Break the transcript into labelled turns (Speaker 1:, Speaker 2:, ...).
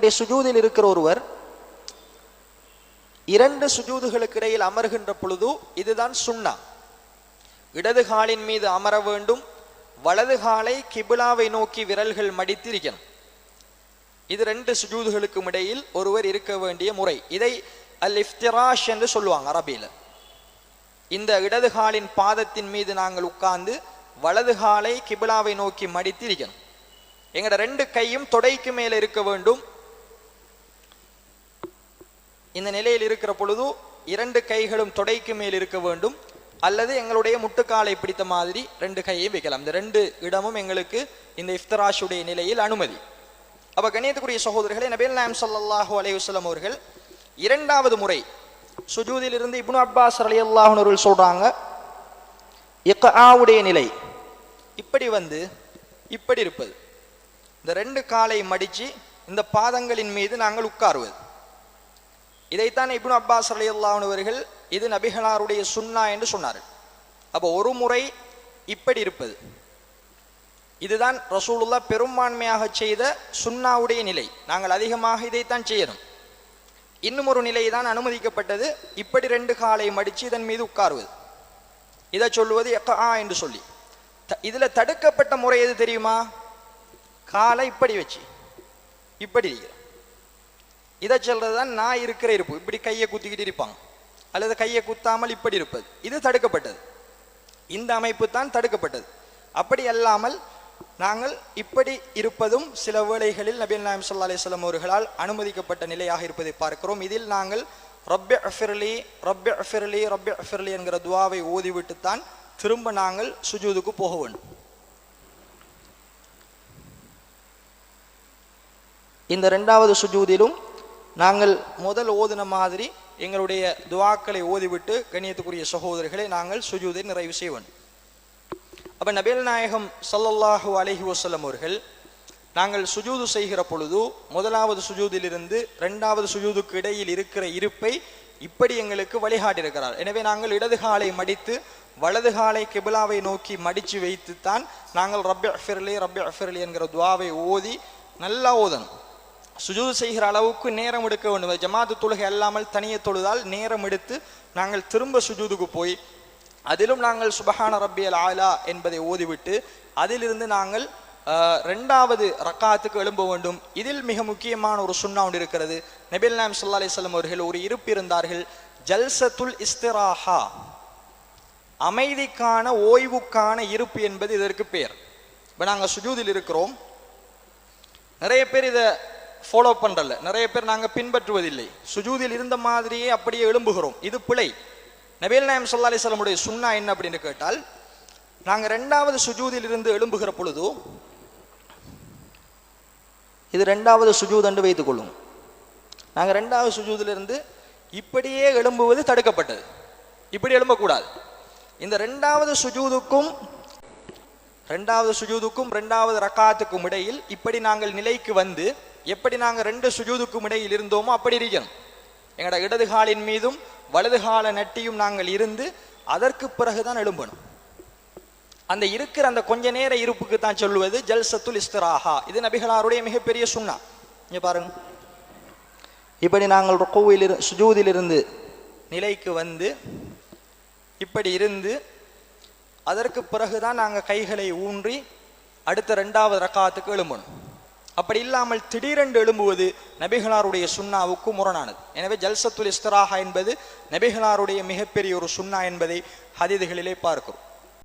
Speaker 1: இப்படி சுஜூதில் இருக்கிற ஒருவர் இரண்டு சுஜூதுகளுக்கு இடையில் அமர்கின்ற பொழுது இதுதான் சுன்னா. இடது காலின் மீது அமர வேண்டும், வலது காலை கிபிலாவை நோக்கி விரல்கள் மடித்திருக்கணும். இது ரெண்டு சுஜூதுகளுக்கும் இடையில் ஒருவர் இருக்க வேண்டிய முறை. இதை அல் இஃப்திராஷ் என்று சொல்லுவாங்க அரபியில். இந்த இடது காலின் பாதத்தின் மீது நாங்கள் உட்கார்ந்து வலது காலை கிபிலாவை நோக்கி மடித்திருக்கணும். எங்கட ரெண்டு கையும் தொடைக்கு மேல இருக்க வேண்டும். இந்த நிலையில் இருக்கிற பொழுது இரண்டு கைகளும் தொடைக்கு மேல் இருக்க வேண்டும், அல்லது எங்களுடைய முட்டுக்காலை பிடித்த மாதிரி ரெண்டு கையையும் வைக்கலாம். இந்த ரெண்டு இடமும் எங்களுக்கு இந்த இஃப்திராஷுடைய நிலையில் அனுமதி. அப்ப கண்ணியத்துக்குரிய சகோதரர்களே, நபிகள் நாயகம் ஸல்லல்லாஹு அலைஹி வஸல்லம் அவர்கள் இரண்டாவது முறை சுஜூதில் இருந்து இப்னு அப்பாஸ் ரலியல்லாஹு அன்ஹு அவர்கள் சொல்றாங்க, இக்ஆவுடைய நிலை இப்படி வந்து இப்படி இருப்பது. இந்த ரெண்டு காலை மடிச்சு இந்த பாதங்களின் மீது நாங்கள் உட்காருவது. இதைத்தான் இப்னு அப்பாஸ் ரலியல்லாஹு அன்ஹு அவர்கள் இது நபிகளாருடைய சுன்னா என்று சொன்னார்கள். அப்போ ஒரு முறை இப்படி இருப்பது, இதுதான் ரசூலுல்லாஹ் பெரும்பான்மையாக செய்த சுன்னாவுடைய நிலை. நாங்கள் அதிகமாக இதைத்தான் செய்யணும். இன்னும் ஒரு நிலை தான் அனுமதிக்கப்பட்டது, இப்படி ரெண்டு காலை மடிச்சு இதன் மீது உட்காருவது. இதை சொல்லுவது இக்ஆ என்று சொல்லி. இதுல தடுக்கப்பட்ட முறை எது தெரியுமா? காலை இப்படி வச்சு இப்படி இருக்கிற இதை சொல்றதுதான் நான் இருக்கிற இருப்பு. இப்படி கையை குத்திக்கிட்டு இருப்பாங்க, அல்லது கையை குத்தாமல் இப்படி இருப்பது, இது தடுக்கப்பட்டது. இந்த அமைப்பு தான் தடுக்கப்பட்டது. அப்படி அல்லாமல் நாங்கள் இப்படி இருப்பதும் சில வேளைகளில் நபி நாயகம் ஸல்லல்லாஹு அலைஹி வஸல்லம் அவர்களால் அனுமதிக்கப்பட்ட நிலையாக இருப்பதை பார்க்கிறோம். இதில் நாங்கள் ரப்பி அஃபிர்லி ரப்பி அஃபிர்லி ரப்பி அஃபிர்லி என்கிற துஆவை ஓதிவிட்டுத்தான் திரும்ப நாங்கள் சுஜூதுக்கு போக வேண்டும். இந்த இரண்டாவது சுஜூதிலும் நாங்கள் முதல் ஓதுன மாதிரி எங்களுடைய துஆக்களை ஓதிவிட்டு கண்ணியத்துக்குரிய சகோதரர்களை நாங்கள் சுஜூதை நிறைவு செய்ய வேண்டும். அப்ப நபிகள் நாயகம் ஸல்லல்லாஹு அலைஹி வஸல்லம் அவர்கள் நாங்கள் சுஜூது செய்கிற பொழுது முதலாவது சுஜூதிலிருந்து இரண்டாவது சுஜூதுக்கு இடையில் இருக்கிற இருப்பை இப்படி எங்களுக்கு வழிகாட்டியிருக்கிறார். எனவே நாங்கள் இடது காலை மடித்து வலது காலை கிபிலாவை நோக்கி மடித்து வைத்துத்தான் நாங்கள் ரப்பி அஃபிர்லி ரப்பி அஃபிர்லி என்கிற துஆவை ஓதி நல்லா ஓதணும். சுஜூது செய்கிற அளவுக்கு நேரம் எடுக்க வேண்டும். ஜமாத்து தொழுகை அல்லாமல் தனியே தொழுதால் நேரம் எடுத்து நாங்கள் திரும்ப சுஜூதுக்கு போய் அதிலும் நாங்கள் சுபஹான ரப்பியல் ஆலா என்பதை ஓதிவிட்டு அதிலிருந்து நாங்கள் ரெண்டாவது ரக்காத்துக்கு எழும்ப வேண்டும். இதில் மிக முக்கியமான ஒரு சுன்னா ஒன்று இருக்கிறது. நபிகள் நாயகம் ஸல்லல்லாஹு அலைஹி வஸல்லம் அவர்கள் ஒரு இருப்பு இருந்தார்கள், ஜல்சத்துல் இஸ்திராஹா, அமைதிக்கான ஓய்வுக்கான இருப்பு என்பது இதற்கு பேர். இப்போ நாங்கள் சுஜூதில் இருக்கிறோம், நிறைய பேர் இதை ஃபாலோ பண்றல, நிறைய பேர் நாங்கள் பின்பற்றுவதில்லை. சுஜூதில் இருந்த மாதிரியே அப்படியே எழும்புகிறோம். இது பிழை. நபிகள் நாயகம் ஸல்லல்லாஹு அலைஹி வஸல்லம் உடைய சுன்னா என்ன அப்படின்னு கேட்டால், நாங்கள் ரெண்டாவது சுஜூதில் இருந்து எழும்புகிற பொழுது, இது ரெண்டாவது சுஜூத் என்று வைத்துக் கொள்ளும், நாங்கள் ரெண்டாவது சுஜூதிலிருந்து இப்படியே எழும்புவது தடுக்கப்பட்டது. இப்படி எழும்பக்கூடாது. இந்த ரெண்டாவது சுஜூதுக்கும் ரெண்டாவது ரக்காத்துக்கும் இடையில் இப்படி நாங்கள் நிலைக்கு வந்து எப்படி நாங்கள் ரெண்டு சுஜூதுக்கும் இடையில் இருந்தோமோ அப்படி இருக்கணும். எங்களோட இடது காலின் மீதும் வலது கால நட்டியும் நாங்கள் இருந்து அதற்கு பிறகுதான் எழும்பணும். அந்த இருக்கிற அந்த கொஞ்ச நேர இருப்புக்கு தான் சொல்லுவது ஜல்சத்துல் இஸ்திராஹா. இது நபிகளாருடைய மிகப்பெரிய சுன்னா. இங்க பாருங்க, இப்படி நாங்கள் ருக்குவில் சுஜூதிலிருந்து நிலைக்கு வந்து இப்படி இருந்து அதற்கு பிறகுதான் நாங்கள் கைகளை ஊன்றி அடுத்த ரெண்டாவது ரக்காத்துக்கு எழும்பணும். அப்படி இல்லாமல் திடீரென்று எழும்புவது நபிகளாருடைய சுன்னாவுக்கு முரணானது. எனவே ஜல்சத்துல் இஸ்திராஹா என்பது நபிகளாருடைய மிகப்பெரிய ஒரு சுன்னா என்பதை ஹதீதுகளிலே பார்க்கிறோம்.